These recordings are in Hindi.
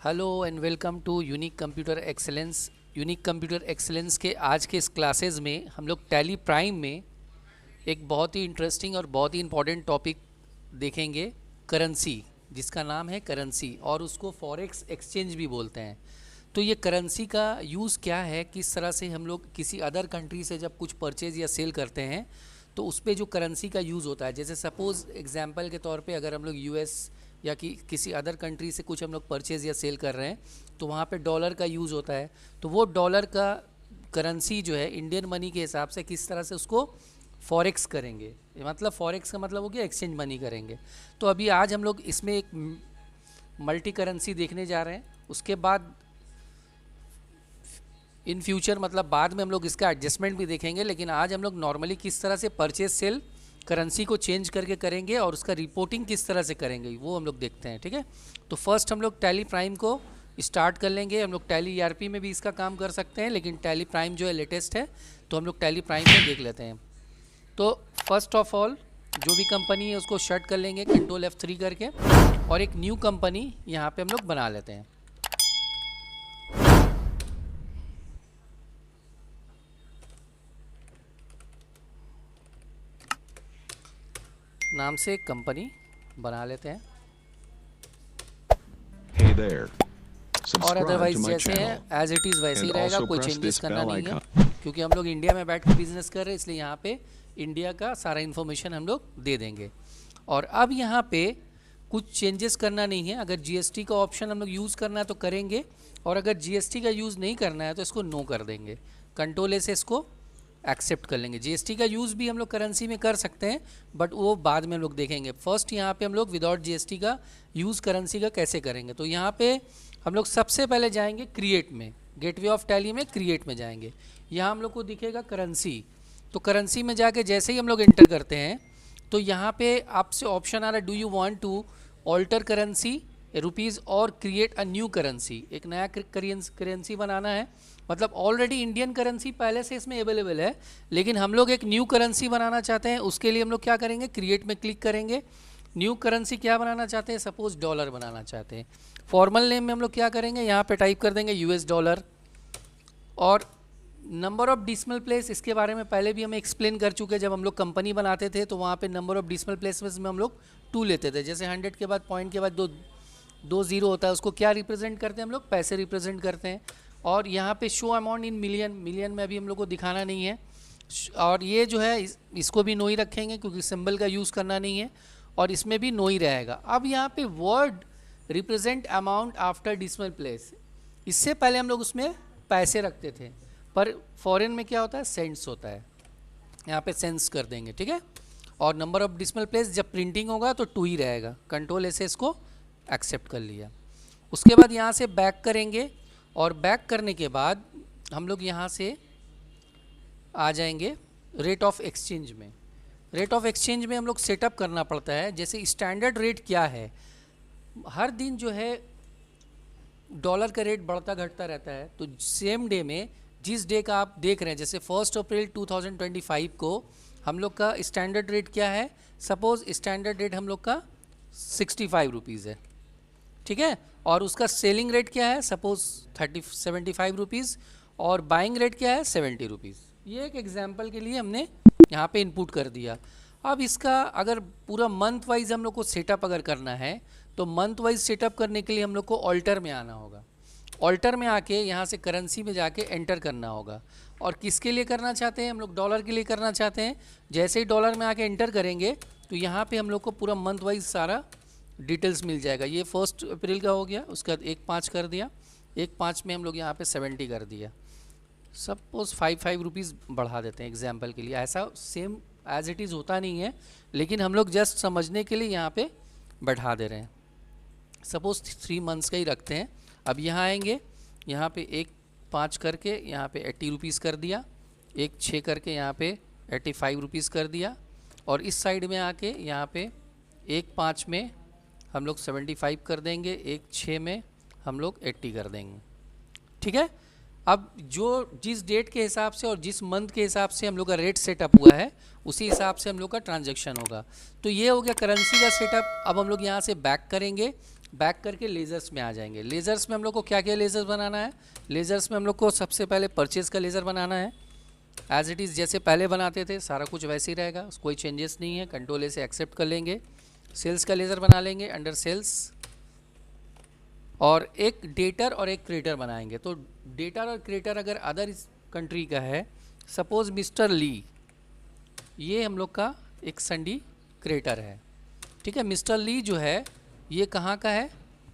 Hello and welcome to unique computer excellence. Unique computer excellence के आज के इस क्लासेस में हम लोग टैली प्राइम में एक बहुत ही इंटरेस्टिंग और बहुत ही इंपॉर्टेंट टॉपिक देखेंगे, करेंसी, जिसका नाम है करेंसी और उसको फॉरेक्स एक्सचेंज भी बोलते हैं। तो ये करेंसी का यूज़ क्या है, किस तरह से हम लोग किसी अदर कंट्री से जब कुछ परचेज़ या सेल करते हैं तो उस पर जो करेंसी का यूज़ होता है, जैसे सपोज़ एग्जांपल के तौर पे अगर हम लोग यूएस या किसी अदर कंट्री से कुछ हम लोग परचेज़ या सेल कर रहे हैं तो वहाँ पे डॉलर का यूज़ होता है। तो वो डॉलर का करेंसी जो है इंडियन मनी के हिसाब से किस तरह से उसको फॉरेक्स करेंगे, मतलब फॉरेक्स का मतलब हो गया एक्सचेंज मनी करेंगे। तो अभी आज हम लोग इसमें एक मल्टी करेंसी देखने जा रहे हैं। उसके बाद इन फ्यूचर मतलब बाद में हम लोग इसका एडजस्टमेंट भी देखेंगे, लेकिन आज हम लोग नॉर्मली किस तरह से परचेज सेल करेंसी को चेंज करके करेंगे और उसका रिपोर्टिंग किस तरह से करेंगे वो हम लोग देखते हैं। ठीक है, तो फर्स्ट हम लोग टैली प्राइम को स्टार्ट कर लेंगे। हम लोग टैली ईआरपी में भी इसका काम कर सकते हैं, लेकिन टैली प्राइम जो है लेटेस्ट है तो हम लोग टैली प्राइम में देख लेते हैं। तो फर्स्ट ऑफ ऑल जो भी कंपनी है उसको शट कर लेंगे कंट्रोल F3 करके और एक न्यू कंपनी यहाँ पे हम लोग बना लेते हैं। नाम से एक कंपनी बना लेते हैं। Hey there. और Subscribe to अदरवाइज my जैसे है channel एज इट इज़ वैसे ही and रहेगा, also कोई press चेंजेस this करना bell नहीं है, icon. क्योंकि हम लोग इंडिया में बैठ के बिजनेस कर रहे हैं, इसलिए यहाँ पे इंडिया का सारा इन्फॉर्मेशन हम लोग दे देंगे। और अब यहाँ पे कुछ चेंजेस करना नहीं है। अगर जीएसटी का ऑप्शन हम लोग यूज़ करना है तो करेंगे, और अगर जीएसटी का यूज़ नहीं करना है तो इसको नो कर देंगे। कंट्रोल ए से इसको एक्सेप्ट कर लेंगे। जीएसटी का यूज़ भी हम लोग करेंसी में कर सकते हैं, बट वो बाद में हम लोग देखेंगे। फर्स्ट यहाँ पे हम लोग विदाउट जीएसटी का यूज़ करेंसी का कैसे करेंगे। तो यहाँ पे हम लोग सबसे पहले जाएंगे क्रिएट में, गेटवे ऑफ टैली में क्रिएट में जाएंगे। यहाँ हम लोग को दिखेगा करेंसी। तो करेंसी में जाके जैसे ही हम लोग एंटर करते हैं तो यहाँ पे आपसे ऑप्शन आ रहा है, do you want to alter currency rupees और क्रिएट अ न्यू करेंसी। एक नया करेंसी बनाना है, मतलब ऑलरेडी इंडियन करेंसी पहले से इसमें अवेलेबल है, लेकिन हम लोग एक न्यू करेंसी बनाना चाहते हैं। उसके लिए हम लोग क्या करेंगे, क्रिएट में क्लिक करेंगे। न्यू करेंसी क्या बनाना चाहते हैं, सपोज डॉलर बनाना चाहते हैं। फॉर्मल नेम में हम लोग क्या करेंगे, यहाँ पे टाइप कर देंगे यूएस डॉलर। और नंबर ऑफ डिसिमल प्लेस, इसके बारे में पहले भी हम एक्सप्लेन कर चुके हैं। जब हम लोग कंपनी बनाते थे तो वहाँ पे नंबर ऑफ डिसिमल प्लेस में हम लोग 2 लेते थे। जैसे 100 के बाद पॉइंट के बाद दो जीरो होता है, उसको क्या रिप्रेजेंट करते हैं हम लोग, पैसे रिप्रेजेंट करते हैं। और यहाँ पे शो अमाउंट इन मिलियन में अभी हम लोग को दिखाना नहीं है। और ये जो है इसको भी नो ही रखेंगे क्योंकि सिंबल का यूज़ करना नहीं है, और इसमें भी नो ही रहेगा। अब यहाँ पे word represent amount after decimal place, इससे पहले हम लोग उसमें पैसे रखते थे, पर फॉरेन में क्या होता है, सेंट्स होता है। यहाँ पे सेंस कर देंगे, ठीक है। और नंबर ऑफ डिसिमल प्लेस जब प्रिंटिंग होगा तो 2 ही रहेगा। कंट्रोल ऐसे इसको एक्सेप्ट कर लिया। उसके बाद यहाँ से बैक करेंगे, और बैक करने के बाद हम लोग यहाँ से आ जाएंगे रेट ऑफ एक्सचेंज में। रेट ऑफ एक्सचेंज में हम लोग सेटअप करना पड़ता है। जैसे स्टैंडर्ड रेट क्या है, हर दिन जो है डॉलर का रेट बढ़ता घटता रहता है। तो सेम डे में जिस डे का आप देख रहे हैं, जैसे 1 अप्रैल 2025 को हम लोग का स्टैंडर्ड रेट क्या है, सपोज स्टैंडर्ड रेट हम लोग का 65 रुपीज़ है, ठीक है। और उसका सेलिंग रेट क्या है, सपोज 75 रुपीज़, और बाइंग रेट क्या है 70 रुपीज़। ये एक एग्जांपल के लिए हमने यहाँ पे इनपुट कर दिया। अब इसका अगर पूरा मंथ वाइज हम लोग को सेटअप अगर करना है तो मंथ वाइज सेटअप करने के लिए हम लोग को ऑल्टर में आना होगा। ऑल्टर में आके यहाँ से करेंसी में जाके एंटर करना होगा। और किसके लिए करना चाहते हैं, हम लोग डॉलर के लिए करना चाहते हैं। जैसे ही डॉलर में आके एंटर करेंगे तो यहाँ पे हम लोग को पूरा मंथ वाइज सारा डिटेल्स मिल जाएगा। ये 1 अप्रैल का हो गया, उसके बाद 1/5 कर दिया, 1/5 में हम लोग यहाँ पे 70 कर दिया। सपोज 5 रुपीज़ बढ़ा देते हैं एग्जाम्पल के लिए। ऐसा सेम एज इट इज़ होता नहीं है, लेकिन हम लोग जस्ट समझने के लिए यहाँ पे बढ़ा दे रहे हैं। सपोज 3 मंथ्स का ही रखते हैं। अब यहाँ आएंगे, यहाँ पे 1/5 करके यहाँ पे 80 रुपीज़ कर दिया, 1/6 करके यहाँ पे 85 रुपीज़ कर दिया, और इस साइड में आके यहाँ पे 1/5 में हम लोग 75 कर देंगे, 1/6 में हम लोग 80 कर देंगे, ठीक है। अब जो जिस डेट के हिसाब से और जिस मंथ के हिसाब से हम लोग का रेट सेटअप हुआ है उसी हिसाब से हम लोग का ट्रांजैक्शन होगा। तो ये हो गया करेंसी का सेटअप। अब हम लोग यहाँ से बैक करेंगे बैक करके लेज़र्स में आ जाएंगे। लेज़र्स में हम लोग को क्या क्या लेज़र्स बनाना है? लेज़र्स में हम लोग को सबसे पहले परचेज़ का लेज़र बनाना है। एज इट इज़ जैसे पहले बनाते थे सारा कुछ वैसे ही रहेगा, कोई चेंजेस नहीं है। कंट्रोल ए से एक्सेप्ट कर लेंगे। सेल्स का लेज़र बना लेंगे अंडर सेल्स, और एक डेटर और एक क्रेटर बनाएंगे। तो डेटर और क्रेटर अगर अदर कंट्री का है, सपोज मिस्टर ली, ये हम लोग का एक संडी क्रेटर है, ठीक है। मिस्टर ली जो है ये कहाँ का है?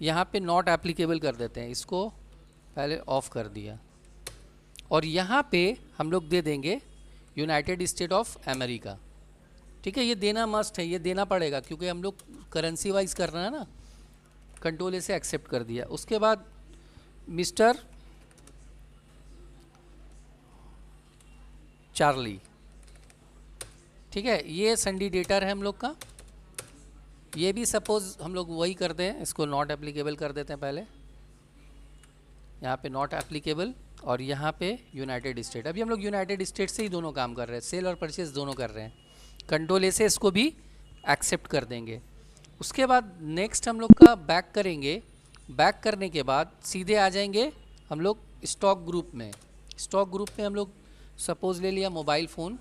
यहाँ पे नॉट एप्लीकेबल कर देते हैं, इसको पहले ऑफ कर दिया, और यहाँ पे हम लोग दे देंगे यूनाइटेड स्टेट ऑफ अमेरिका, ठीक है। ये देना मस्ट है, ये देना पड़ेगा क्योंकि हम लोग करेंसी वाइज कर रहे हैं ना। कंट्रोल ए से एक्सेप्ट कर दिया। उसके बाद मिस्टर चार्ली, ठीक है, ये संडी डेटर है हम लोग का। ये भी सपोज हम लोग वही करते हैं, इसको नॉट एप्लीकेबल कर देते हैं पहले, यहाँ पे नॉट एप्लीकेबल, और यहाँ पे यूनाइटेड स्टेट। अभी हम लोग यूनाइटेड स्टेट से ही दोनों काम कर रहे हैं, सेल और परचेज दोनों कर रहे हैं। कंट्रोल ए से इसको भी एक्सेप्ट कर देंगे। उसके बाद नेक्स्ट हम लोग का बैक करेंगे। बैक करने के बाद सीधे आ जाएंगे हम लोग स्टॉक ग्रुप में। स्टॉक ग्रुप में हम लोग सपोज ले लिया मोबाइल फ़ोन,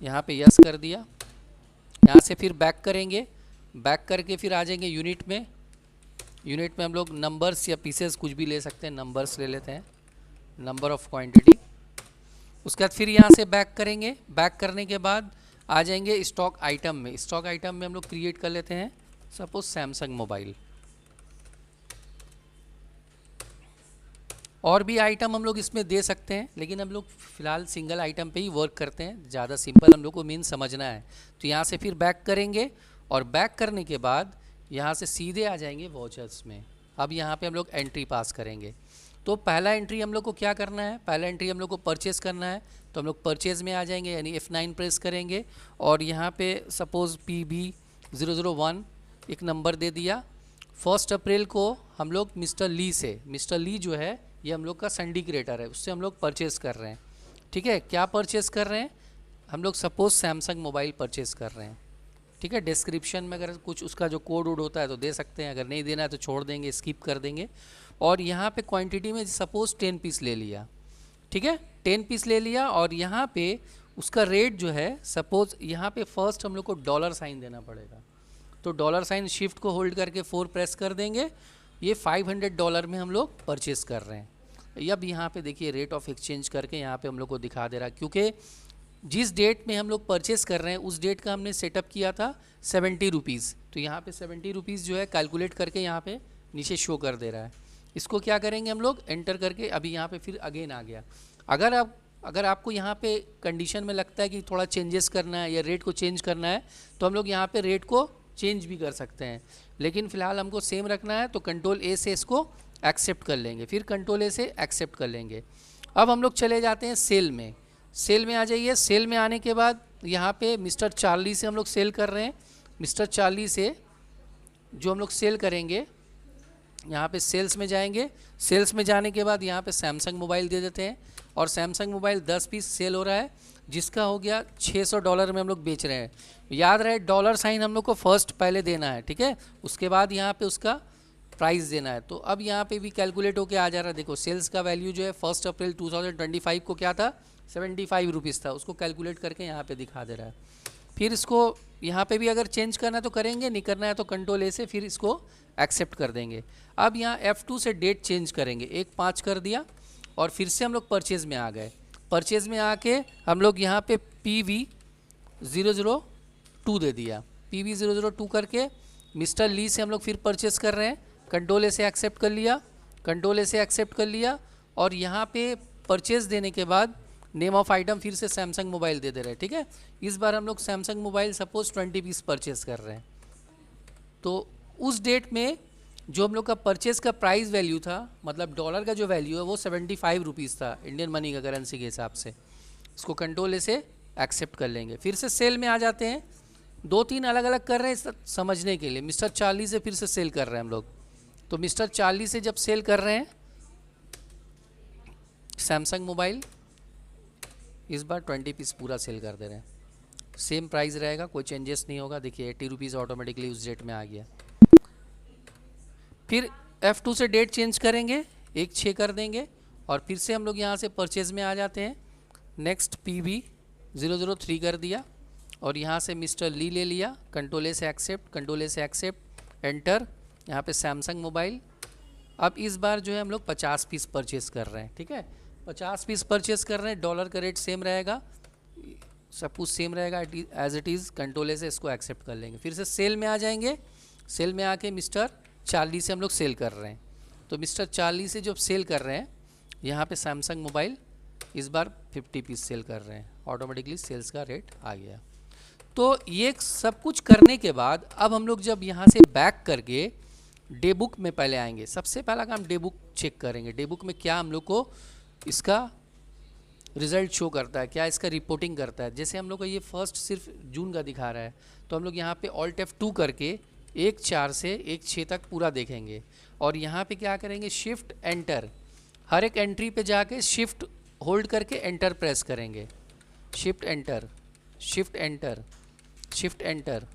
यहाँ पे यस कर दिया। यहाँ से फिर बैक करेंगे, बैक करके फिर आ जाएंगे यूनिट में। यूनिट में हम लोग नंबर्स या पीसेस कुछ भी ले सकते हैं, नंबर्स ले लेते हैं, नंबर ऑफ क्वांटिटी। उसके बाद फिर यहाँ से बैक करेंगे। बैक करने के बाद आ जाएंगे स्टॉक आइटम में। स्टॉक आइटम में हम लोग क्रिएट कर लेते हैं सपोज सैमसंग मोबाइल। और भी आइटम हम लोग इसमें दे सकते हैं, लेकिन हम लोग फ़िलहाल सिंगल आइटम पे ही वर्क करते हैं, ज़्यादा सिंपल हम लोग को मीन समझना है। तो यहाँ से फिर बैक करेंगे, और बैक करने के बाद यहाँ से सीधे आ जाएंगे वॉचर्स में। अब यहाँ पे हम लोग एंट्री पास करेंगे। तो पहला एंट्री हम लोग को क्या करना है? पहला एंट्री हम लोग को परचेज़ करना है, तो हम लोग परचेज़ में आ जाएंगे, यानी F9 प्रेस करेंगे, और यहाँ पे सपोज़ PB001 एक नंबर दे दिया। 1 अप्रैल को हम लोग मिस्टर ली से, मिस्टर ली जो है ये हम लोग का संडी क्रेटर है, उससे हम लोग परचेज़ कर रहे हैं, ठीक है। क्या परचेज़ कर रहे हैं? हम लोग सपोज़ सैमसंग मोबाइल परचेज़ कर रहे हैं, ठीक है। डिस्क्रिप्शन में अगर कुछ उसका जो कोड वोड होता है तो दे सकते हैं, अगर नहीं देना है तो छोड़ देंगे, स्किप कर देंगे। और यहाँ पे क्वांटिटी में सपोज़ 10 पीस ले लिया, ठीक है, 10 पीस ले लिया। और यहाँ पे उसका रेट जो है सपोज़ यहाँ पे फर्स्ट हम लोग को डॉलर साइन देना पड़ेगा, तो डॉलर साइन शिफ्ट को होल्ड करके 4 प्रेस कर देंगे। ये $500 में हम लोग परचेज़ कर रहे हैं। अब यहाँ पे देखिए रेट ऑफ एक्सचेंज करके यहाँ पे हम लोग को दिखा दे रहा है, क्योंकि जिस डेट में हम लोग परचेज़ कर रहे हैं उस डेट का हमने सेटअप किया था 70 रुपीज़। तो यहाँ पे 70 रुपीज़ जो है कैलकुलेट करके यहाँ पे नीचे शो कर दे रहा है। इसको क्या करेंगे हम लोग एंटर करके, अभी यहाँ पे फिर अगेन आ गया। अगर आपको यहाँ पे कंडीशन में लगता है कि थोड़ा चेंजेस करना है या रेट को चेंज करना है, तो हम लोग यहाँ पे रेट को चेंज भी कर सकते हैं, लेकिन फ़िलहाल हमको सेम रखना है, तो कंट्रोल ए से इसको एक्सेप्ट कर लेंगे, फिर कंट्रोल ए से एक्सेप्ट कर लेंगे। अब हम लोग चले जाते हैं सेल में। सेल में आ जाइए। सेल में आने के बाद यहाँ पे मिस्टर चार्ली से हम लोग सेल कर रहे हैं। मिस्टर चार्ली से जो हम लोग सेल करेंगे, यहाँ पे सेल्स में जाएंगे। सेल्स में जाने के बाद यहाँ पे सैमसंग मोबाइल दे देते हैं, और सैमसंग मोबाइल 10 पीस सेल हो रहा है, जिसका हो गया $600 में हम लोग बेच रहे हैं। याद रहे डॉलर साइन हम लोग को फर्स्ट पहले देना है, ठीक है, उसके बाद यहाँ पे उसका प्राइस देना है। तो अब यहाँ पे भी कैलकुलेट होके आ जा रहा है। देखो सेल्स का वैल्यू जो है 1 अप्रैल 2025 को क्या था? 75 रुपीज़ था, उसको कैलकुलेट करके यहाँ पे दिखा दे रहा है। फिर इसको यहाँ पे भी अगर चेंज करना है तो करेंगे, नहीं करना है तो कंट्रोल ए से फिर इसको एक्सेप्ट कर देंगे। अब यहाँ F2 से डेट चेंज करेंगे, 1/5 कर दिया, और फिर से हम लोग परचेज़ में आ गए। परचेज़ में आके हम लोग यहाँ पे PV002 दे दिया। PV002 करके मिस्टर ली से हम लोग फिर परचेज़ कर रहे हैं। कंट्रोल ए से एक्सेप्ट कर लिया, कंट्रोल ए से एक्सेप्ट कर लिया, और यहाँ पे परचेज़ देने के बाद नेम ऑफ आइटम फिर से सैमसंग मोबाइल दे रहे हैं, ठीक है। इस बार हम लोग Samsung mobile suppose 20 piece purchase कर रहे हैं। तो उस डेट में जो हम लोग का परचेज़ का प्राइस वैल्यू था, मतलब डॉलर का जो वैल्यू है वो 75 रुपीज़ था इंडियन मनी का करेंसी के हिसाब से। इसको कंट्रोल ए से एक्सेप्ट कर लेंगे। फिर से सेल में आ जाते हैं। 2-3 अलग अलग कर रहे हैं समझने के लिए। मिस्टर चार्ली से फिर से सेल कर रहे हैं हम लोग। तो मिस्टर चार्ली से जब सेल कर रहे हैं सैमसंग मोबाइल, इस बार 20 पीस पूरा सेल कर दे रहे हैं। सेम प्राइस रहेगा, कोई चेंजेस नहीं होगा। देखिए 80 रुपीज़ ऑटोमेटिकली उस डेट में आ गया। फिर F2 से डेट चेंज करेंगे, 1/6 कर देंगे और फिर से हम लोग यहाँ से परचेज में आ जाते हैं। नेक्स्ट PB 003 कर दिया और यहाँ से मिस्टर ली ले लिया, कंट्रोल से एक्सेप्ट, कंट्रोल से एक्सेप्ट, एंटर। यहाँ पे सैमसंग मोबाइल। अब इस बार जो है हम लोग 50 पीस परचेस कर रहे हैं, ठीक है, 50 पीस परचेस कर रहे हैं। डॉलर का रेट सेम रहेगा, सब कुछ सेम रहेगा एज इट इज़। कंट्रोल से इसको एक्सेप्ट कर लेंगे। फिर से सेल में आ जाएंगे, सेल में आके मिस्टर चार्ली से हम लोग सेल कर रहे हैं। तो मिस्टर चार्ली से जब सेल कर रहे हैं, यहाँ पे सैमसंग मोबाइल इस बार 50 पीस सेल कर रहे हैं, ऑटोमेटिकली सेल्स का रेट आ गया। तो ये सब कुछ करने के बाद अब हम लोग जब यहाँ से बैक करके डे बुक में पहले आएंगे, सबसे पहला काम डे बुक चेक करेंगे। डे बुक में क्या हम लोग को इसका रिजल्ट शो करता है, क्या इसका रिपोर्टिंग करता है। जैसे हम लोग को ये फर्स्ट सिर्फ जून का दिखा रहा है, तो हम लोग यहाँ पे ऑल्ट F2 करके 1/4 से 1/6 तक पूरा देखेंगे और यहाँ पे क्या करेंगे, शिफ्ट एंटर। हर एक एंट्री पे जाके शिफ्ट होल्ड करके एंटर प्रेस करेंगे। Shift enter, shift enter, shift enter,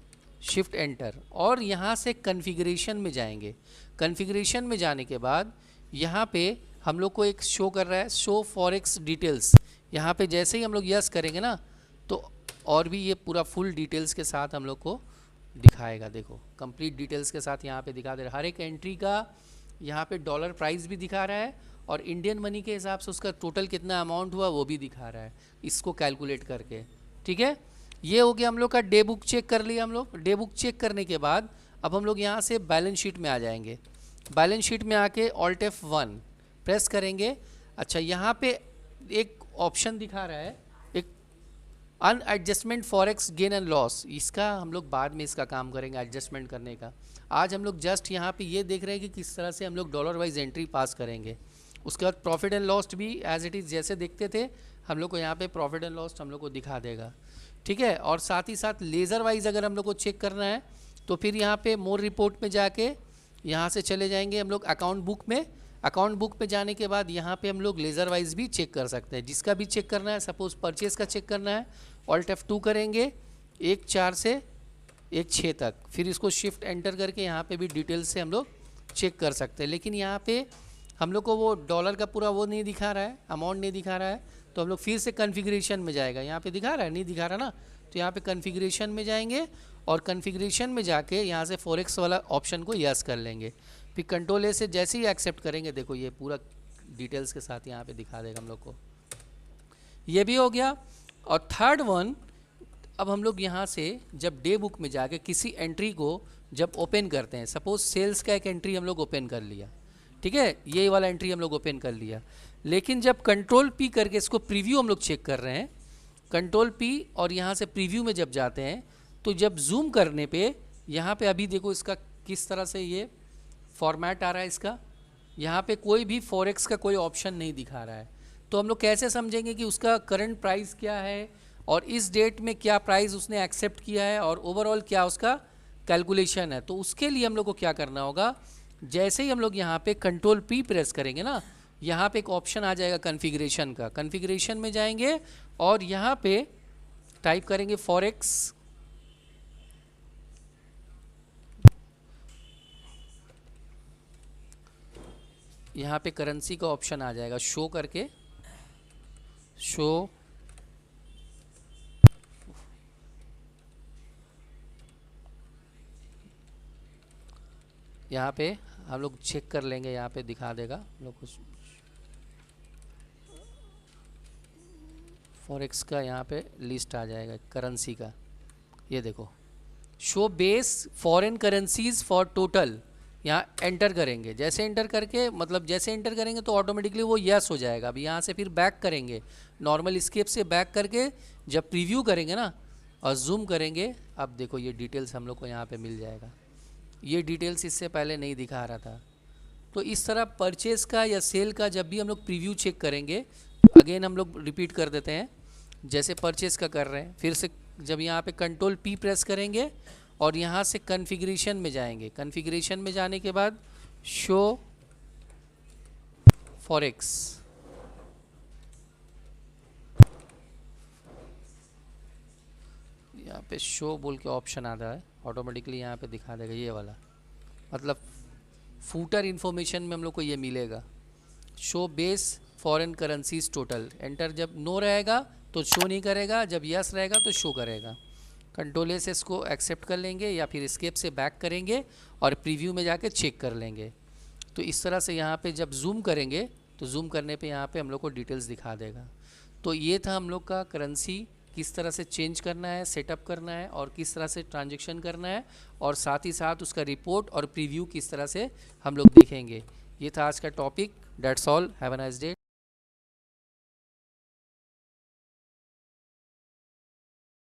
shift enter और यहाँ से कॉन्फ़िगरेशन में जाएंगे। कॉन्फ़िगरेशन में जाने के बाद यहाँ पे हम लोग को एक शो कर रहा है, शो फॉरेक्स डिटेल्स। यहाँ पे जैसे ही हम लोग यस करेंगे ना, तो और भी ये पूरा फुल डिटेल्स के साथ हम लोग को दिखाएगा। देखो कंप्लीट डिटेल्स के साथ यहाँ पे दिखा दे रहा है। हर एक एंट्री का यहाँ पे डॉलर प्राइस भी दिखा रहा है और इंडियन मनी के हिसाब से उसका टोटल कितना अमाउंट हुआ वो भी दिखा रहा है, इसको कैलकुलेट करके। ठीक है, ये हो गया हम लोग का डे बुक चेक कर लिया हम लोग। डे बुक चेक करने के बाद अब हम लोग यहाँ से बैलेंस शीट में आ जाएंगे। बैलेंस शीट में आके ऑल्ट F1 प्रेस करेंगे। अच्छा, यहाँ पे एक ऑप्शन दिखा रहा है, एक अनएडजस्टमेंट फॉरेक्स गेन एंड लॉस। इसका हम लोग बाद में इसका काम करेंगे एडजस्टमेंट करने का। आज हम लोग जस्ट यहाँ पे ये देख रहे हैं कि किस तरह से हम लोग डॉलर वाइज एंट्री पास करेंगे। उसके बाद प्रॉफिट एंड लॉस भी एज इट इज़ जैसे देखते थे हम लोग को यहाँ पे प्रॉफिट एंड लॉस हम लोग को दिखा देगा। ठीक है, और साथ ही साथ लेज़र वाइज अगर हम लोग को चेक करना है तो फिर यहाँ पे मोर रिपोर्ट में जाके यहाँ से चले जाएंगे हम लोग अकाउंट बुक में। अकाउंट बुक में जाने के बाद यहाँ पे हम लोग लेज़र वाइज भी चेक कर सकते हैं। जिसका भी चेक करना है, सपोज परचेज़ का चेक करना है, ऑल्ट F2 करेंगे 1/4 से 1/6 तक। फिर इसको शिफ्ट एंटर करके यहाँ पे भी डिटेल से हम लोग चेक कर सकते हैं। लेकिन यहाँ पे हम लोग को वो डॉलर का पूरा वो नहीं दिखा रहा है, अमाउंट नहीं दिखा रहा है, तो हम लोग फिर से कॉन्फ़िगरेशन में जाएगा। यहाँ पे दिखा रहा है, नहीं दिखा रहा ना, तो यहाँ पे कॉन्फ़िगरेशन में जाएंगे और कॉन्फ़िगरेशन में जाके यहाँ से फॉरेक्स वाला ऑप्शन को यस कर लेंगे। फिर कंट्रोल ए से जैसे ही एक्सेप्ट करेंगे, देखो ये पूरा डिटेल्स के साथ यहाँ पे दिखा देगा हम लोग को। ये भी हो गया। और थर्ड वन, अब हम लोग यहाँ से जब डे बुक में जाके किसी एंट्री को जब ओपन करते हैं, सपोज सेल्स का एक एंट्री हम लोग ओपन कर लिया, ठीक है, ये वाला एंट्री हम लोग ओपन कर लिया। लेकिन जब कंट्रोल P करके इसको प्रीव्यू हम लोग चेक कर रहे हैं, कंट्रोल P और यहाँ से प्रीव्यू में जब जाते हैं तो जब जूम करने पे यहाँ पे अभी देखो इसका किस तरह से ये फॉर्मेट आ रहा है इसका। यहाँ पे कोई भी फॉरेक्स का कोई ऑप्शन नहीं दिखा रहा है। तो हम लोग कैसे समझेंगे कि उसका करंट प्राइस क्या है और इस डेट में क्या प्राइस उसने एक्सेप्ट किया है और ओवरऑल क्या उसका कैलकुलेशन है। तो उसके लिए हम लोग को क्या करना होगा, जैसे ही हम लोग यहाँ पे कंट्रोल P प्रेस करेंगे ना, यहाँ पे एक ऑप्शन आ जाएगा कॉन्फ़िगरेशन का। कॉन्फ़िगरेशन में जाएंगे और यहाँ पे टाइप करेंगे फॉरेक्स, यहाँ पे करेंसी का ऑप्शन आ जाएगा, शो करके शो यहाँ पे हम लोग चेक कर लेंगे, यहाँ पे दिखा देगा हम लोग कुछ फॉरेक्स का, यहाँ पे लिस्ट आ जाएगा करेंसी का। ये देखो show base foreign currencies for total, यहाँ एंटर करेंगे। जैसे एंटर करके मतलब जैसे एंटर करेंगे तो ऑटोमेटिकली वो यस हो जाएगा। अभी यहाँ से फिर बैक करेंगे, नॉर्मल स्केप से बैक करके जब प्रीव्यू करेंगे ना और जूम करेंगे, अब देखो ये डिटेल्स हम लोग को यहाँ पे मिल जाएगा। ये डिटेल्स इससे पहले नहीं दिखा रहा था। तो इस तरह परचेज़ का या सेल का जब भी हम लोग प्रीव्यू चेक करेंगे, अगेन हम लोग रिपीट कर देते हैं जैसे परचेज़ का कर रहे हैं। फिर से जब यहाँ पे कंट्रोल P प्रेस करेंगे और यहाँ से कॉन्फ़िगरेशन में जाएंगे। कॉन्फ़िगरेशन में जाने के बाद शो फॉरेक्स, पे शो बोल के ऑप्शन आता है, ऑटोमेटिकली यहाँ पे दिखा देगा ये वाला, मतलब फूटर इन्फॉर्मेशन में हम लोग को ये मिलेगा, show base foreign currencies total. Enter जब नो रहेगा तो शो नहीं करेगा, जब यस रहेगा तो शो करेगा। कंट्रोल ए से इसको एक्सेप्ट कर लेंगे या फिर एस्केप से बैक करेंगे और प्रीव्यू में जाके चेक कर लेंगे। तो इस तरह से यहाँ पे जब जूम करेंगे तो जूम करने पे यहाँ पे हम लोग को डिटेल्स दिखा देगा। तो ये था हम लोग का करेंसी किस तरह से चेंज करना है, सेटअप करना है और किस तरह से ट्रांजैक्शन करना है, और साथ ही साथ उसका रिपोर्ट और प्रीव्यू किस तरह से हम लोग देखेंगे। ये था आज का topic. That's all, have a nice day.